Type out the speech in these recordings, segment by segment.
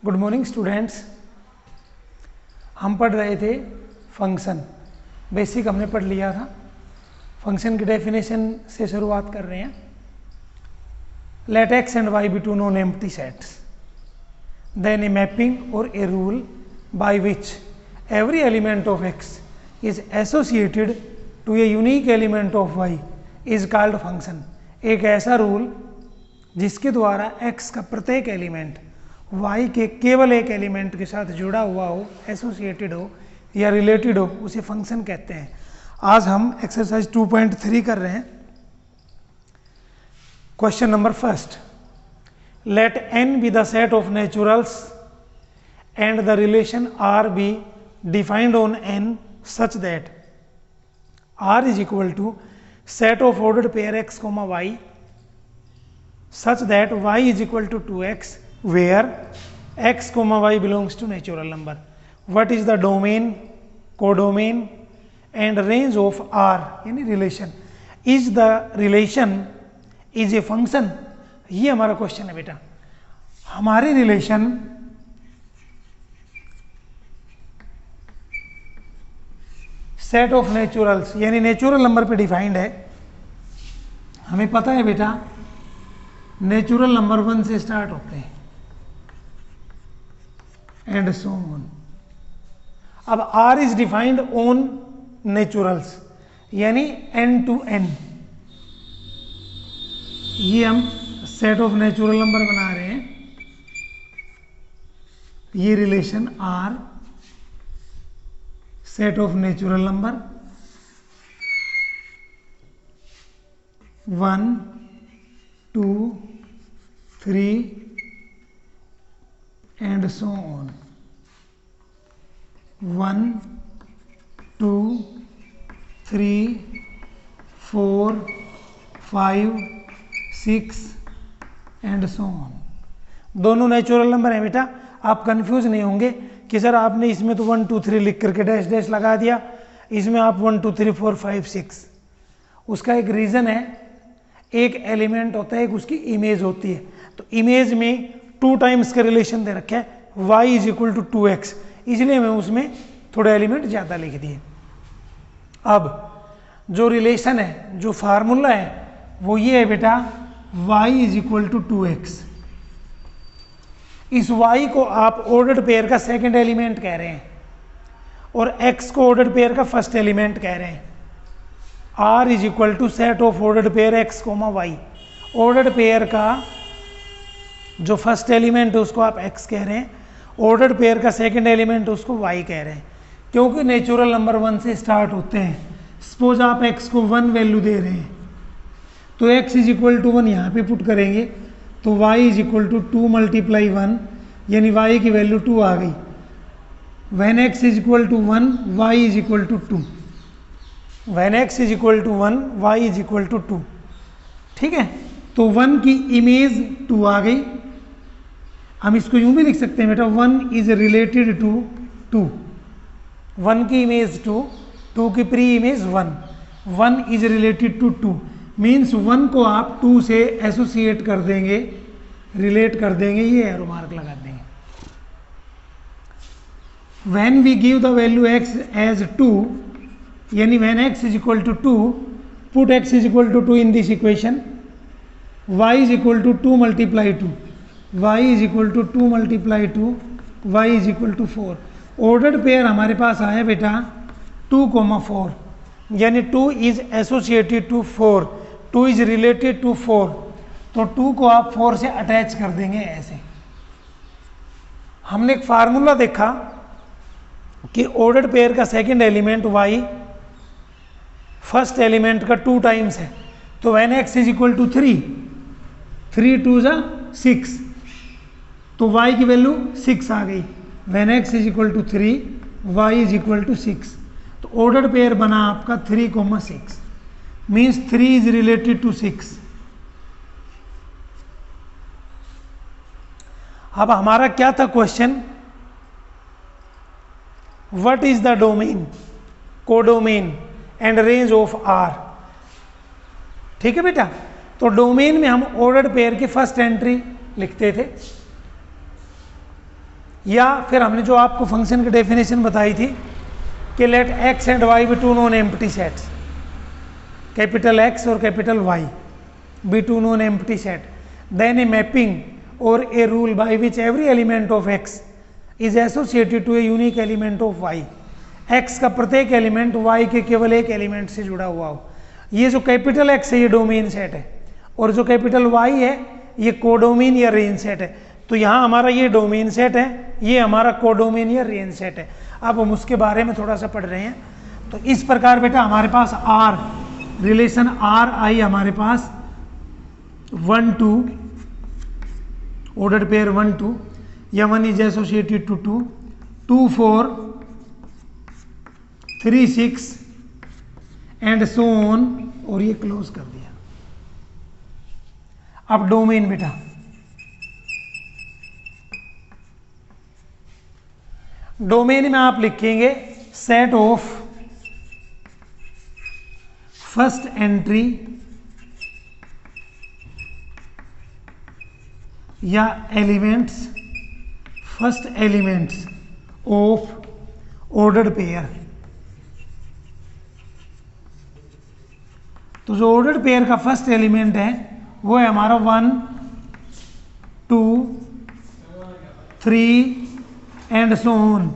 Good morning students. हम पढ़ रहे थे फंक्शन, बेसिक हमने पढ़ लिया था। फंक्शन की डेफिनेशन से शुरुआत कर रहे हैं। Let x and y be two non empty sets, then a mapping or a rule by which every element of x is associated to a unique element of y is called function. एक ऐसा rule जिसके द्वारा x का प्रत्येक element y के केवल एक element के साथ जुड़ा हुआ हो, एसोसिएटेड हो या रिलेटेड हो, उसे फंक्शन कहते हैं। आज हम एक्सरसाइज 2.3 कर रहे हैं। Question number first, let n be the set of naturals and the relation r be defined on n such that r is equal to set of ordered pair x, y such that y is equal to 2x where x, y belongs to natural number. What is the domain, codomain and range of R यानी relation? Is the relation is a function? ये हमारा question है बेटा। हमारी relation set of naturals यानी natural number पे defined है। हमें पता है बेटा नेचुरल नंबर 1 से स्टार्ट होते हैं एंड सो ऑन। अब R is defined on naturals यानी n to n। ये हम सेट ऑफ नेचुरल नंबर बना रहे हैं। ये relation R set of natural number 1, 2, 3 and so on। 1, 2, 3, 4, 5, 6 and so on। दोनों नेचुरल नंबर हैं बेटा। आप कंफ्यूज नहीं होंगे कि सर आपने इसमें तो 1 2 3 लिख करके डैश डैश लगा दिया, इसमें आप 1 2 3 4 5 6। उसका एक रीज़न है, एक एलिमेंट होता है, एक उसकी इमेज होती है। तो इमेज में 2 टाइम्स का रिलेशन दे रखा है, y is equal to 2x, इसलिए मैं उसमें थोड़े एलिमेंट ज़्यादा लिख दिए। अब जो रिलेशन है, जो फार्मूला है वो ये है बेटा, y is equal to 2x। इस y को आप ऑर्डर्ड पेयर का सेकंड एलिमेंट कह रहे हैं और x को ऑर्डर्ड पेयर का फर्स्ट एलिमेंट कह रहे हैं। R is equal to set of ordered pair x, y। Ordered pair का जो फर्स्ट एलिमेंट है उसको आप x कह रहे हैं, ऑर्डर्ड पेयर का सेकंड एलिमेंट उसको y कह रहे हैं। क्योंकि नेचुरल नंबर 1 से स्टार्ट होते हैं। सपोज आप x को 1 वैल्यू दे रहे हैं तो x इज इक्वल टू 1 यहाँ पे पुट करेंगे तो y is equal to 2 multiply 1 यानी y की वैल्यू 2 आ गई। When x is equal to 1 y is equal to 2। When x is equal to 1 y is equal to 2। ठीक है, तो 1 की इमेज 2 आ गई। हम इसको यूं भी लिख सकते हैं बेटा, 1 इज रिलेटेड टू 2। 1 की इमेज 2, 2 की preimage 1। 1 is related to 2 means 1 को आप 2 से एसोसिएट कर देंगे, रिलेट कर देंगे, ये एरो मार्क लगा देंगे। When we give the value x as 2 यानी when x is equal to 2, put x is equal to 2 in this equation, y is equal to 2 multiply 2, y is equal to 2 multiply 2, y is equal to 4। Ordered pair हमारे पास आया बेटा 2, 4 यानी 2 is associated to 4, 2 is related to 4। तो 2 को आप 4 से attach कर देंगे ऐसे। हमने एक फार्मूला देखा कि ऑर्डर्ड पेयर का second element y first element का 2 टाइम्स है। तो when x is equal to 3, 3 2 जा 6, तो y की वैल्यू 6 आ गई। When x is equal to 3 y is equal to 6। तो ऑर्डर्ड पेयर बना आपका 3, 6 मीन्स 3 इज रिलेटेड टू 6। अब हमारा क्या था question, what is the domain, codomain and range of R। ठीक है बेटा, तो डोमेन में हम ऑर्डर्ड पेयर की फर्स्ट एंट्री लिखते थे या फिर हमने जो आपको फंक्शन की डेफिनेशन बताई थी कि let x and y be two non empty sets, capital x और capital y be two non empty set, then a mapping or a rule by which every element of x is associated to a unique element of y, x का प्रत्येक element Y के केवल एक element से जुड़ा हुआ हो। ये जो कैपिटल एक्स है ये डोमेन सेट है, और जो कैपिटल वाई है ये कोडोमेन या रेंज सेट है। तो यहाँ हमारा ये डोमेन सेट है, ये हमारा कोडोमेन या रेंज सेट है। अब हम उसके बारे में थोड़ा सा पढ़ रहे हैं। तो इस प्रकार बेटा हमारे पास आर रिलेशन आर आई हमारे पास 1 2 ऑर्डर पेयर 1 2 या 1 is associated to 2 2 4 3 6 and so on, और ये क्लोज कर दिया। अब डोमेन बेटा, डोमेन में आप लिखेंगे सेट ऑफ फर्स्ट एंट्री या elements, first elements of ordered pair. तो जो ऑर्डर्ड पेयर का फर्स्ट एलिमेंट है वो है हमारा 1 2 3 and so on,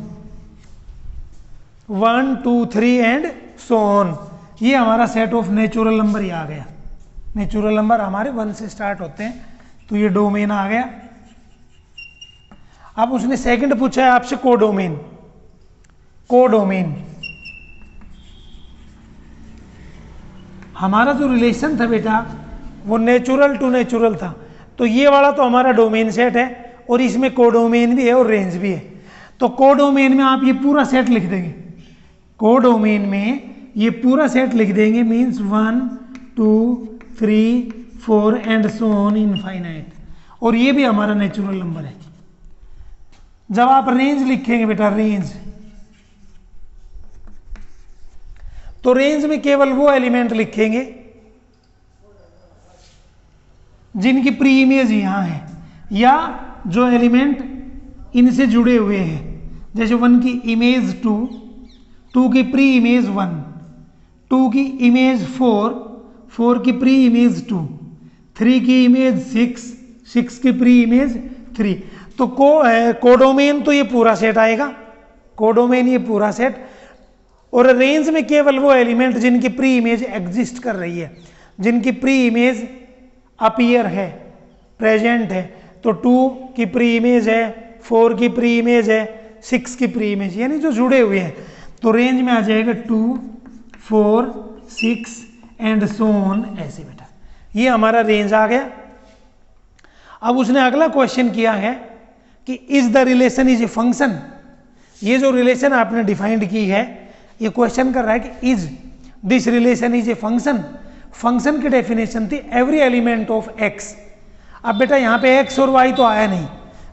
1 2 3 and so on. ये हमारा सेट ऑफ नेचुरल नंबर ही आ गया। नेचुरल नंबर हमारे 1 से स्टार्ट होते हैं, तो ये डोमेन आ गया। अब उसने सेकंड पूछा है आपसे कोडोमेन। कोडोमेन हमारा जो रिलेशन था बेटा वो नेचुरल टू नेचुरल था, तो ये वाला तो हमारा डोमेन सेट है और इसमें कोडोमेन भी है और रेंज भी है। तो कोडोमेन में आप ये पूरा सेट लिख देंगे, कोडोमेन में ये पूरा सेट लिख देंगे, means 1 2 3 4 and so on infinite, और ये भी हमारा नेचुरल नंबर है। जब आप रेंज लिखेंगे बेटा, रेंज, तो रेंज में केवल वो एलिमेंट लिखेंगे जिनकी प्री इमेज यहां है, या जो एलिमेंट इनसे जुड़े हुए हैं। जैसे 1 की इमेज 2, 2 की प्री इमेज 1, 2 की इमेज 4, 4 की प्री इमेज 2, 3 की इमेज 6, 6 की प्री इमेज 3। तो कोडोमेन तो ये पूरा सेट आएगा, कोडोमेन ये पूरा सेट। और रेंज में केवल वो एलिमेंट जिनकी प्री इमेज एग्जिस्ट कर रही है, जिनकी प्री इमेज अपीयर है, प्रेजेंट है। तो 2 की प्री इमेज है, 4 की प्री इमेज है, 6 की प्री इमेज, यानी जो जुड़े हुए हैं। तो रेंज में आ जाएगा 2 4 6 एंड सो ऑन, ऐसे बेटा। ये हमारा रेंज आ गया। अब उसने अगला क्वेश्चन किया है कि is the relation is a function. ये जो रिलेशन आपने डिफाइंड की है, ये क्वेश्चन कर रहा है कि is this relation is a function. Function की डेफिनेशन थी एवरी एलिमेंट ऑफ एक्स। अब बेटा यहाँ पे एक्स और वाई तो आया नहीं,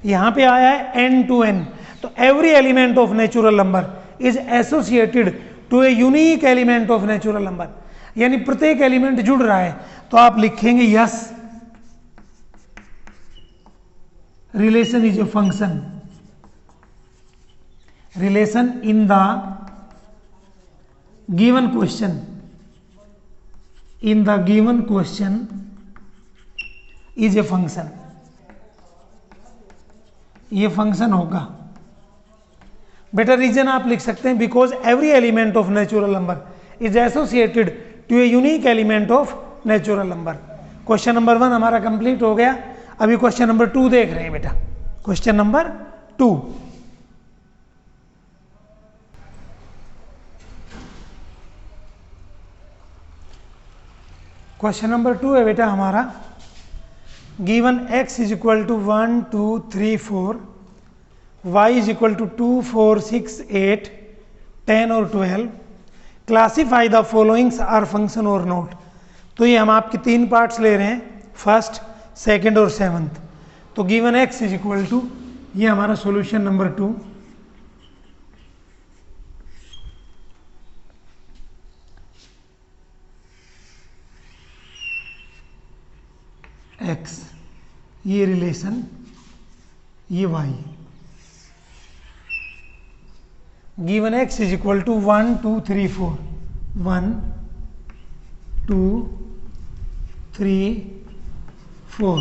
यहाँ पे आया है n to n। तो every element of natural number is associated to a unique element of natural number, यानी प्रत्येक एलिमेंट जुड़ रहा है। तो आप लिखेंगे yes relation is a function, relation in the given question, in the given question is a function। ये function होगा बेटा। रीजन आप लिख सकते हैं because every element of natural number is associated to a unique element of natural number. Question number 1 हमारा complete हो गया। अभी क्वेश्चन नंबर 2 देख रहे हैं बेटा। क्वेश्चन नंबर 2, क्वेश्चन नंबर 2 है बेटा हमारा, given x is equal to 1 2 3 4, y is equal to 2 4 6 8 10 और 12, classify the followings are function or not. तो ये हम आपके 3 पार्ट्स ले रहे हैं, फर्स्ट, सेकंड और 7th। तो given x is equal to, ये हमारा सॉल्यूशन नंबर 2, x, ये रिलेशन, ये y। Given x is equal to 1 2 3 4 1 2 3 4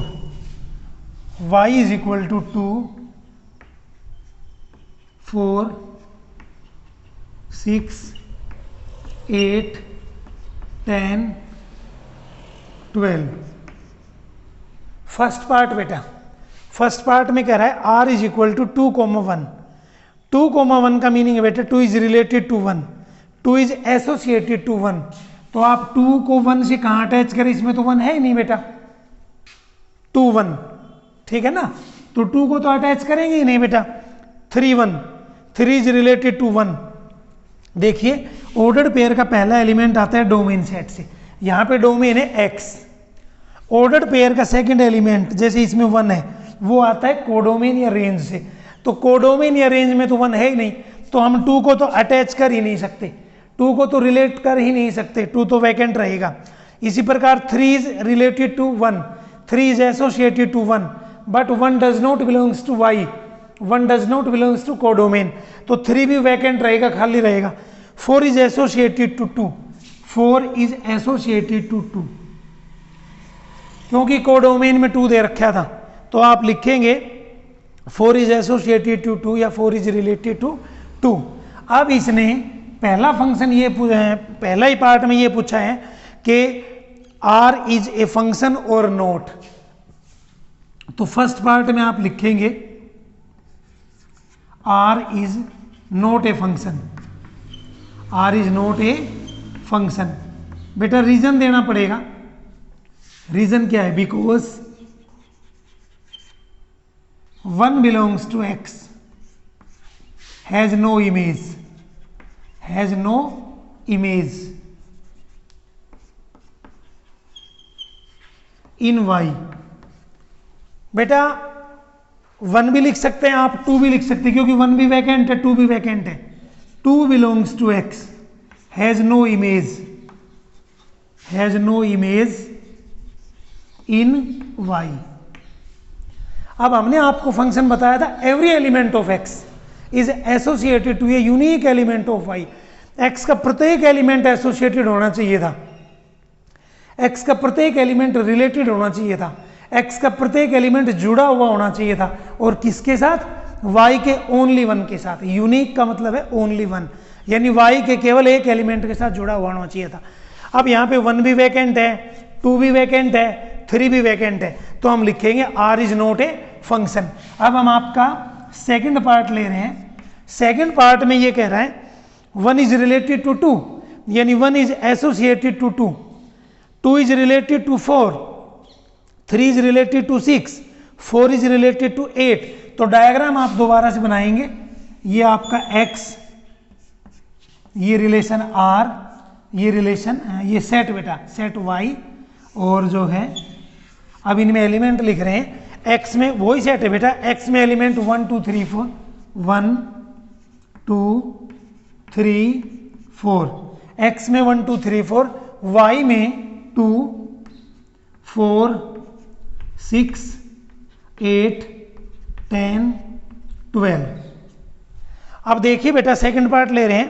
y is equal to 2 4 6 8 10 12। First part बेटा, फर्स्ट पार्ट में कह रहा है r इज इक्वल टू 2,1। 2,1 का मीनिंग है बेटा 2 is related to 1, 2 is associated to 1। तो आप 2 को 1 से कहाँ अटैच करें, इसमें तो 1 है ही नहीं बेटा, 2 1, ठीक है ना। तो 2 को तो अटैच करेंगे ही नहीं बेटा। 3 1, 3 इज रिलेटेड टू 1। देखिए ऑर्डर्ड पेयर का पहला एलिमेंट आता है डोमेन सेट से, यहाँ पे डोमेन है x। ऑर्डर्ड पेयर का सेकंड एलिमेंट जैसे इसमें 1 है वो आता है कोडोमेन या रेंज से। तो कोडोमेन या रेंज में तो 1 है ही नहीं, तो हम 2 को तो अटैच कर ही नहीं सकते, 2 को तो रिलेट कर ही नहीं सकते, 2 तो वैकेंट रहेगा। इसी प्रकार 3 is related to 1, 3 is associated to 1, but 1 does not belongs to y, 1 does not belongs to codomain, तो 3 भी वैकेंट रहेगा, खाली रहेगा। 4 is associated to 2, 4 is associated to 2, क्योंकि कोडोमेन में 2 दे रखा था, तो आप लिखेंगे 4 इज एसोसिएटेड टू 2 या 4 इज रिलेटेड टू 2। अब इसने पहला फंक्शन ये पहला ही पार्ट में ये पूछा है कि r is a function or not. तो फर्स्ट पार्ट में आप लिखेंगे r is not a function, r is not a function. बेटा रीजन देना पड़ेगा, रीजन क्या है, because 1 belongs to x, has no image, has no image in y। बेटा 1 भी लिख सकते हैं आप, 2 भी लिख सकते हैं, क्योंकि 1 भी वैकेंट है 2 भी वैकेंट है। 2 belongs to x, has no image, has no image in y। अब हमने आपको फंक्शन बताया था every element of x is associated to a unique element of y। x का प्रत्येक एलिमेंट एसोसिएटेड होना चाहिए था, x का प्रत्येक एलिमेंट रिलेटेड होना चाहिए था, x का प्रत्येक एलिमेंट जुड़ा हुआ होना चाहिए था, और किसके साथ, y के ओनली 1 के साथ। यूनिक का मतलब है ओनली 1, यानी y के केवल एक एलिमेंट के साथ जुड़ा हुआ होना चाहिए था। अब यहाँ पे 1 भी वैकेंट है, 2 भी वैकेंट है, 3 भी वैकेंट है, तो हम लिखेंगे r is not a function. अब हम आपका सेकंड पार्ट ले रहे हैं। सेकंड पार्ट में ये कह रहा है 1 इज रिलेटेड टू 2, यानी 1 is associated to 2, 2 is related to 4, 3 is related to 6, 4 is related to 8। तो डायग्राम आप दोबारा से बनाएंगे, ये आपका x, ये रिलेशन r, ये रिलेशन, ये सेट बेटा सेट y, और जो है अब इनमें एलिमेंट लिख रहे हैं। x में वही सेट है बेटा, x में एलिमेंट 1 2 3 4, 1 2 3 4, x में 1 2 3 4, y में 2 4 6 8 10 12। अब देखिए बेटा सेकंड पार्ट ले रहे हैं,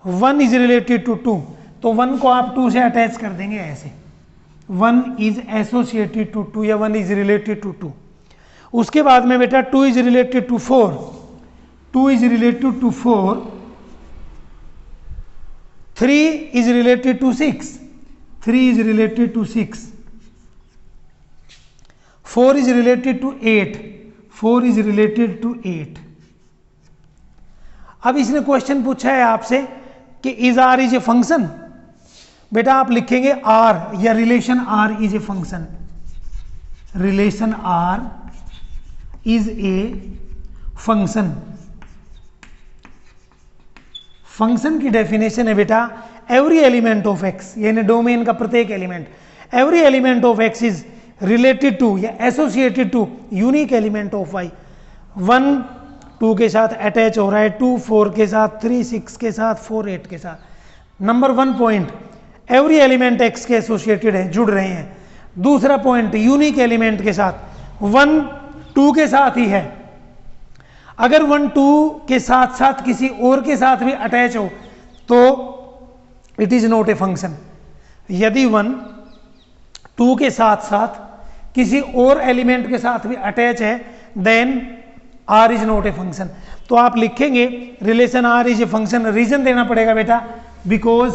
1 इज रिलेटेड टू 2, तो 1 को आप 2 से अटैच कर देंगे ऐसे, 1 इज एसोसिएटेड टू 2 या 1 इज रिलेटेड टू 2। उसके बाद में बेटा 2 is related to 4, 2 is related to 4, 3 is related to 6, 3 is related to 6, 4 is related to 8, 4 is related to 8। अब इसने क्वेश्चन पूछा है आपसे कि is R is a function. बेटा आप लिखेंगे r या relation r is a function, relation r is a function. Function की डेफिनेशन है बेटा एवरी एलिमेंट ऑफ x, यानी डोमेन का प्रत्येक element, every element of x is related to या associated to unique element of y। 1 2 के साथ attach हो रहा है, 2 4 के साथ, 3 6 के साथ, 4 8 के साथ। Number 1 point, every element x के एसोसिएटेड है, जुड़ रहे हैं। दूसरा पॉइंट यूनिक एलिमेंट के साथ, 1 2 के साथ ही है। अगर 1 2 के साथ साथ किसी और के साथ भी अटैच हो तो it is not a function. यदि 1 2 के साथ साथ किसी और एलिमेंट के साथ भी अटैच है then R is not a function. तो आप लिखेंगे relation R is a function, reason देना पड़ेगा बेटा, because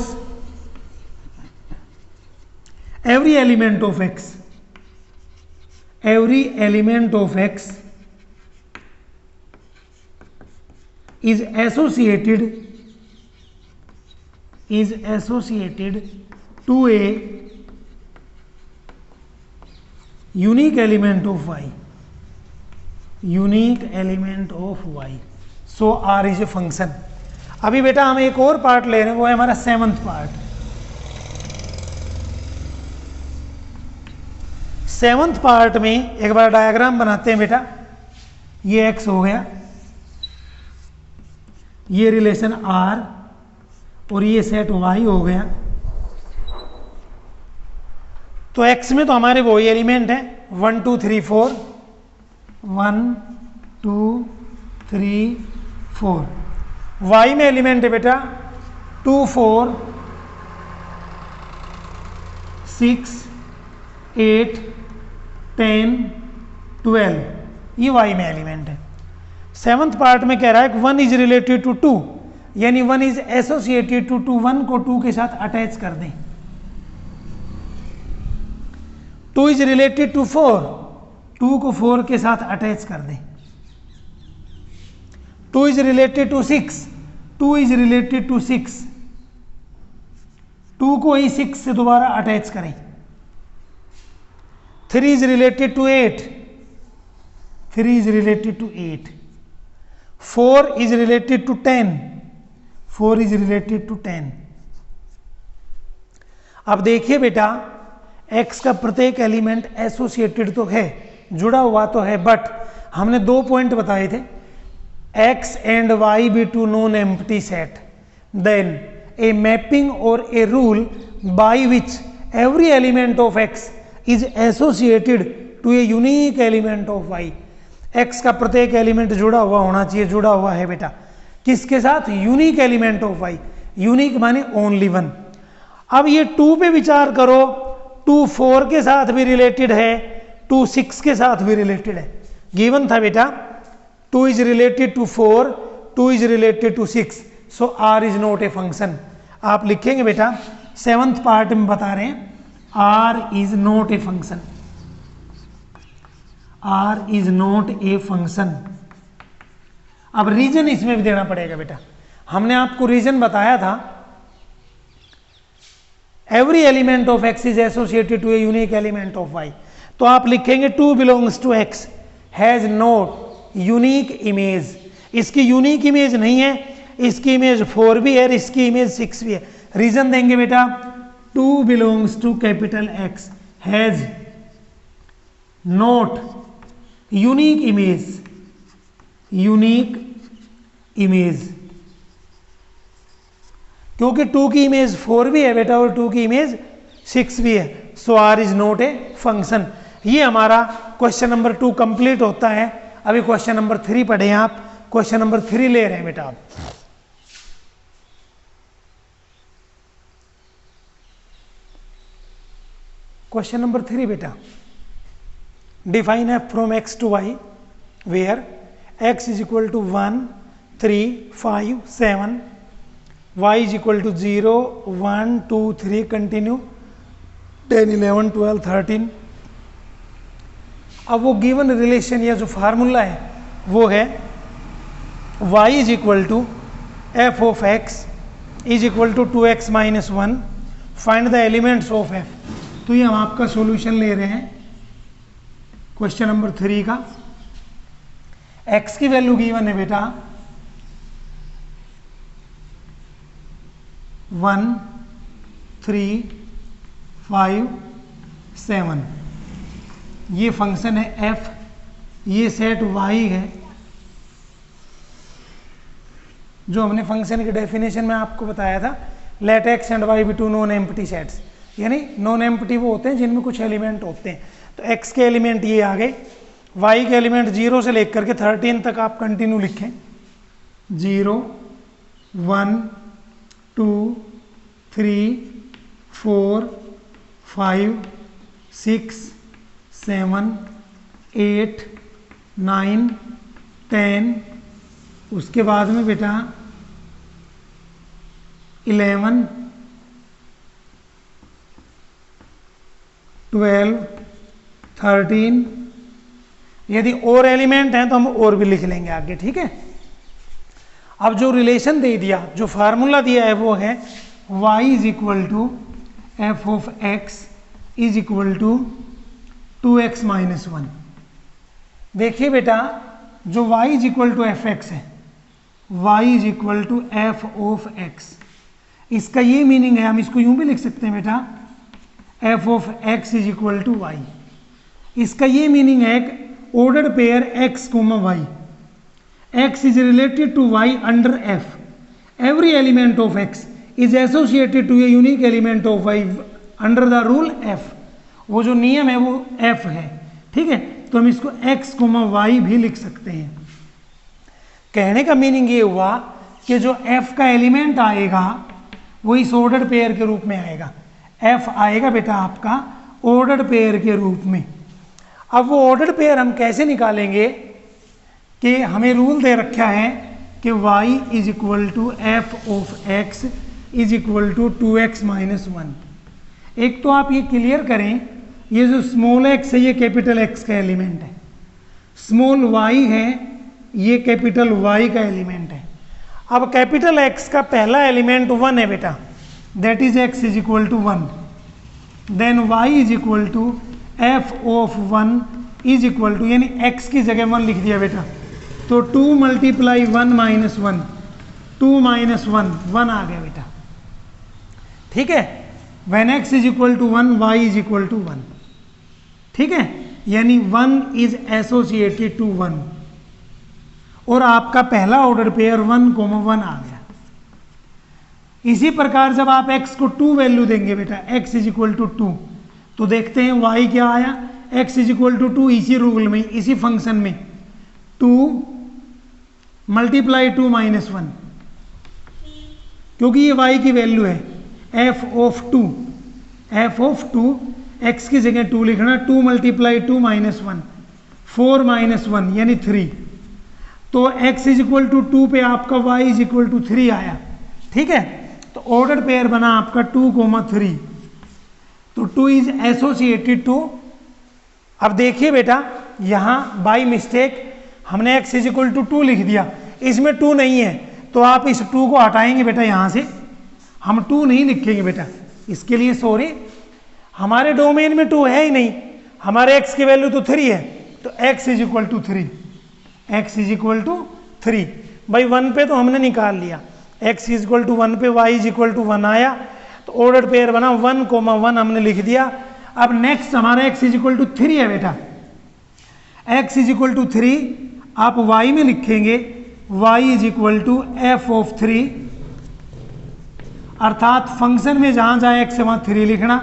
every element of x is associated to a unique element of y, so r is a function। अभी बेटा हम एक और पार्ट ले रहे हैं, वो है हमारा 7th पार्ट। 7th पार्ट में एक बार डायग्राम बनाते हैं बेटा। ये x हो गया, ये रिलेशन r और ये सेट y हो गया। तो x में तो हमारे वही एलिमेंट है 1 2 3 4, 1 2 3 4। y में एलिमेंट है बेटा 2 4 6 8 10 12, ये y में एलिमेंट है। 7th पार्ट में कह रहा है कि 1 इज रिलेटेड टू 2, यानी 1 इज एसोसिएटेड टू 2, 1 को 2 के साथ अटैच कर दें। 2 इज रिलेटेड टू 4, 2 को 4 के साथ अटैच कर दें। 2 is related to 6, 2 is related to 6, 2 को ही 6 से दोबारा अटैच करें। 3 is related to 8, 3 is related to 8, 4 is related to 10, 4 is related to 10। अब देखिए बेटा x का प्रत्येक एलिमेंट एसोसिएटेड तो है, जुड़ा हुआ तो है, बट हमने 2 पॉइंट बताए थे, x and y be to non-empty set, then a mapping or a rule by which every element of x is associated to a unique element of y। x का प्रत्येक एलिमेंट जुड़ा हुआ होना चाहिए, जुड़ा हुआ है बेटा किसके साथ? Unique element of y। Unique माने ओनली 1। अब ये 2 पे विचार करो, 2 4 के साथ भी रिलेटेड है, 2 6 के साथ भी रिलेटेड है। गिवन था बेटा 2 is related to 4, 2 is related to 6, so r is not a function। आप लिखेंगे बेटा 7th पार्ट में बता रहे हैं r is not a function, r is not a function। अब रीजन इसमें भी देना पड़ेगा बेटा, हमने आपको रीजन बताया था every element of x is associated to a unique element of y। तो आप लिखेंगे 2 belongs to x has not unique image. इसकी यूनिक इमेज नहीं है, इसकी इमेज 4 भी है, इसकी इमेज 6 भी है। रीजन देंगे बेटा 2 belongs to capital X has not unique image, unique image, क्योंकि 2 की इमेज 4 भी है बेटा और 2 की इमेज 6 भी है, so R is not a function. ये हमारा क्वेश्चन नंबर 2 कंप्लीट होता है। अभी क्वेश्चन नंबर 3 पढ़े आप, क्वेश्चन नंबर 3 ले रहे हैं बेटा आप। क्वेश्चन नंबर 3 बेटा, define f from x to y where x is equal to 1 3 5 7, y is equal to 0 1 2 3 continue 10 11 12 13। अब वो गिवन रिलेशन या जो फार्मूला है वो है y is equal to f of x is equal to 2x minus 1, find the elements of f। तो ये हम आपका सॉल्यूशन ले रहे हैं क्वेश्चन नंबर 3 का। x की वैल्यू गिवन है बेटा 1 3 5 7, ये फंक्शन है f, ये सेट y है, जो हमने फंक्शन की डेफिनेशन में आपको बताया था, let x and y be two non empty sets, यानी नॉन एम्प्टी वो होते हैं जिनमें कुछ एलिमेंट होते हैं। तो x के एलिमेंट ये आ गए, y के एलिमेंट 0 से लेकर के 13 तक आप कंटिन्यू लिखें। 0 1 2 3 4 5 6 7 8 9 10, उसके बाद में बेटा 11 12 13, यदि और एलिमेंट हैं तो हम और भी लिख लेंगे आगे, ठीक है। अब जो रिलेशन दे दिया, जो फार्मूला दिया है वो है y is equal to f of x is equal to 2x minus 1। देखिए बेटा, जो y is equal to f x है, y is equal to f of x, इसका ये मीनिंग है, हम इसको यूं भी लिख सकते हैं बेटा, f of x is equal to y. इसका ये मीनिंग है order pair x comma y, x is related to y under f, every element of x is associated to a unique element of y under the rule f। वो जो नियम है वो f है, ठीक है। तो हम इसको x कोमा y भी लिख सकते हैं। कहने का मीनिंग ये हुआ कि जो f का एलिमेंट आएगा वो इस ऑर्डर पेयर के रूप में आएगा। f आएगा बेटा आपका ऑर्डर पेयर के रूप में। अब वो ऑर्डर पेयर हम कैसे निकालेंगे कि हमें रूल दे रखा है कि y is equal to f of x is equal to 2x minus 1। एक तो आप ये क्लियर करें, ये जो स्मॉल x है ये कैपिटल X का एलिमेंट है, स्मॉल y है ये कैपिटल Y का एलिमेंट है। अब कैपिटल X का पहला एलिमेंट 1 है बेटा, that is x is equal to 1, then y is equal to f of 1 is equal to, यानी x की जगह 1 लिख दिया बेटा, तो 2 मल्टीप्लाई 1 माइनस 1, 2 माइनस 1, 1 आ गया बेटा, ठीक है। When x is equal to 1 y is equal to 1, ठीक है, यानी 1 इज एसोसिएटेड टू 1, और आपका पहला ऑर्डर पेयर 1, 1 आ गया। इसी प्रकार जब आप x को 2 वैल्यू देंगे बेटा, x इज इक्वल टू 2, तो देखते हैं y क्या आया, x इज इक्वल टू 2, इसी रूल में, इसी फंक्शन में 2 मल्टीप्लाई 2 माइनस 1, क्योंकि ये y की वैल्यू है f of 2, f of 2, x की जगह 2 लिखना, 2 मल्टीप्लाई 2 माइनस 1, 4 माइनस 1 यानी 3, तो x इज इक्वल टू 2 पे आपका y इज इक्वल टू 3 आया, ठीक है। तो ऑर्डर पेयर बना आपका 2, 3, तो 2 इज एसोसिएटेड टू। अब देखिए बेटा, यहाँ बाय मिस्टेक हमने x इज इक्वल टू 2 लिख दिया, इसमें 2 नहीं है, तो आप इस 2 को हटाएंगे बेटा, यहाँ से हम 2 नहीं लिखेंगे बेटा, इसके लिए सॉरी, हमारे डोमेन में 2 है ही नहीं, हमारे x की वैल्यू तो 3 है, तो x is equal to 3, x is equal to 3, भाई 1 पे तो हमने निकाल लिया, x इज इक्वल टू 1 पे y इज इक्वल टू 1 आया, तो ऑर्डर पेयर बना 1, 1 हमने लिख दिया। अब नेक्स्ट हमारा x इज इक्वल टू 3 है बेटा, x इज इक्वल टू 3 आप y में लिखेंगे, y is equal to f of 3, अर्थात फंक्शन में जहां जाए x से वहां 3 लिखना,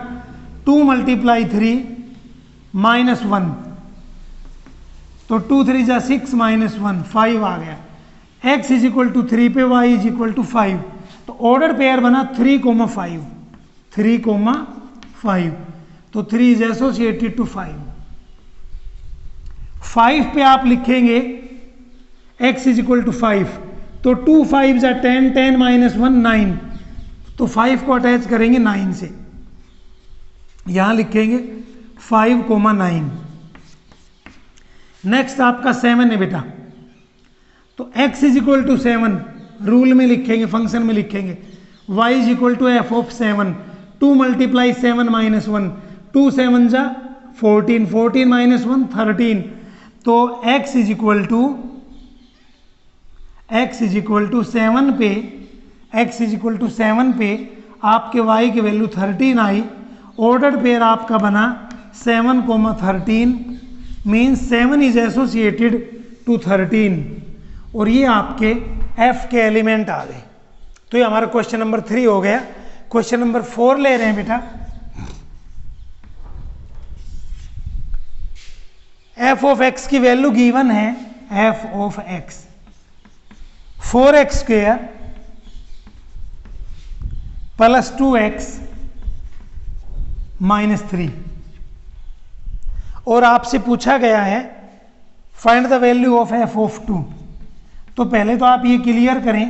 2 मल्टीप्लाई 3 माइनस 1, तो 2 3 जा 6 माइनस 1, 5 आ गया। x इज इक्वल टू 3 पे y इज इक्वल टू 5, तो ऑर्डर पेयर बना 3, 5, 3, 5, तो 3 इज एसोसिएटेड टू 5। 5 पे आप लिखेंगे x इज इक्वल टू 5, तो 2 5 जा 10, 10 माइनस 1 9, तो 5 को अटैच करेंगे 9 से, यहां लिखेंगे 5, 9। नेक्स्ट आपका 7 है बेटा, तो x is equal to 7 rule में लिखेंगे, फंक्शन में लिखेंगे, y is equal to f of 7, 2 multiply 7 minus 1, 2 7 जा 14, 14 माइनस 1 13, तो x इज इक्वल टू 7 पे, x इज इक्वल टू 7 पे आपके y की वैल्यू 13 आई, ऑर्डर पेयर आपका बना 7, 13, मीन्स 7 इज एसोसिएटेड टू 13, और ये आपके f के एलिमेंट आ गए। तो ये हमारा क्वेश्चन नंबर 3 हो गया। क्वेश्चन नंबर 4 ले रहे हैं बेटा, एफ ऑफ एक्स की वैल्यू गिवन है f of x 4x square plus 2x minus 3 और आपसे पूछा गया है find the value of f of 2। तो पहले तो आप ये क्लियर करें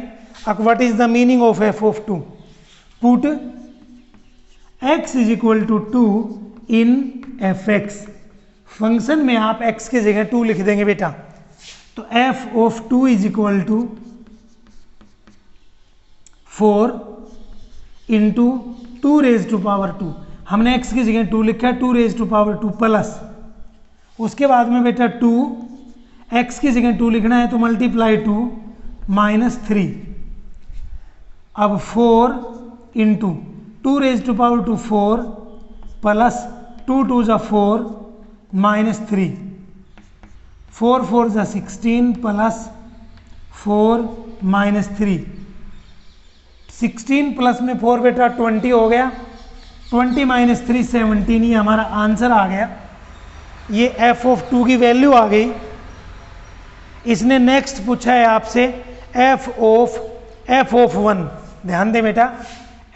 what is the meaning of f of 2। Put x is equal to 2 in f x. Function में आप x की जगह 2 लिख देंगे बेटा, तो f of 2 is equal to 4 into 2 raise to power 2। हमने x की जगह 2 लिखा है, 2 रेज टू पावर 2 प्लस उसके बाद में बेटा 2 x की जगह 2 लिखना है तो मल्टीप्लाई 2 माइनस 3। अब 4 into 2 raise to power 2 4 plus 2 2 जा 4 माइनस 3 4 4 जा 16 प्लस 4 माइनस 3 16 प्लस में 4 बेटा 20 हो गया, 20 माइनस 3 17। ये हमारा आंसर आ गया। ये एफ ऑफ 2 की वैल्यू आ गई। इसने नेक्स्ट पूछा है आपसे एफ ऑफ 1। ध्यान दे बेटा,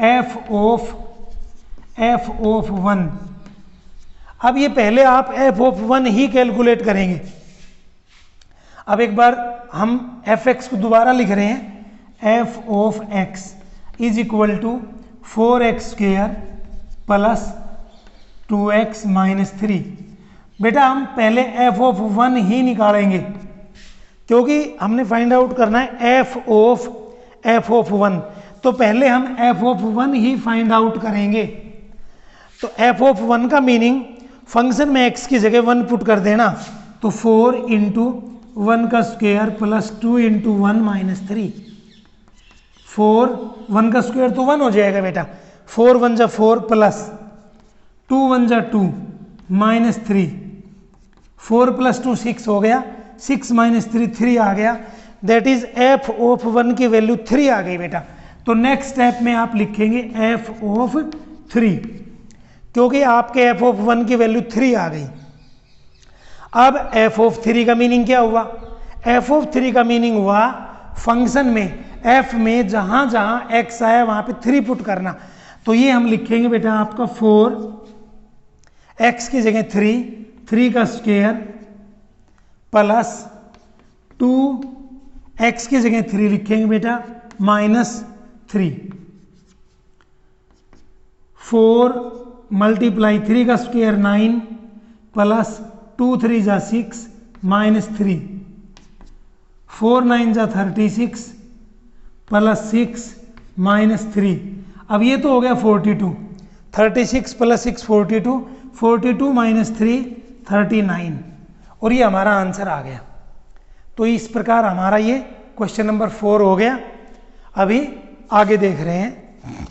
एफ ऑफ 1। अब ये पहले आप एफ ऑफ 1 ही कैलकुलेट करेंगे। अब एक बार हम एफ एक्स को दोबारा लिख रहे हैं, f of x is equal to 4x square plus 2x minus 3। बेटा हम पहले एफ ऑफ 1 ही निकालेंगे क्योंकि हमने फाइंड आउट करना है एफ ऑफ 1। तो पहले हम F of 1 he find out करेंगे। तो एफ ऑफ 1 का मीनिंग फंक्शन में x की जगह 1 पुट कर देना, तो 4 इंटू 1 का स्क्वेयर प्लस 2 इंटू 1 माइनस 3। 4 1 का स्क्वेयर तो 1 हो जाएगा बेटा, 4 1 जा 4 प्लस 2 1 जा 2 माइनस 3। 4 प्लस 2 6 हो गया, 6 माइनस 3 3 आ गया। दैट इज एफ ऑफ 1 की वैल्यू 3 आ गई बेटा। तो नेक्स्ट स्टेप में आप लिखेंगे एफ ऑफ 3 क्योंकि आपके एफ ऑफ 1 की वैल्यू 3 आ गई। अब एफ ऑफ 3 का मीनिंग क्या हुआ? एफ ऑफ 3 का मीनिंग हुआ फंक्शन में एफ में जहां जहां एक्स आया वहां पे 3 पुट करना। तो ये हम लिखेंगे बेटा आपका 4 एक्स की जगह 3 का स्क्वेयर प्लस 2 एक्स की जगह 3 लिखेंगे बेटा माइनस 3। 4 मल्टीप्लाई 3 का स्क्वेयर 9 प्लस 2 3 जा 6 माइनस 3। 4 9 जा 36 प्लस 6 माइनस 3। अब ये तो हो गया 42। 36 प्लस 6 42, 42 माइनस 3 39 और ये हमारा आंसर आ गया। तो इस प्रकार हमारा ये क्वेश्चन नंबर 4 हो गया। अभी आगे देख रहे हैं।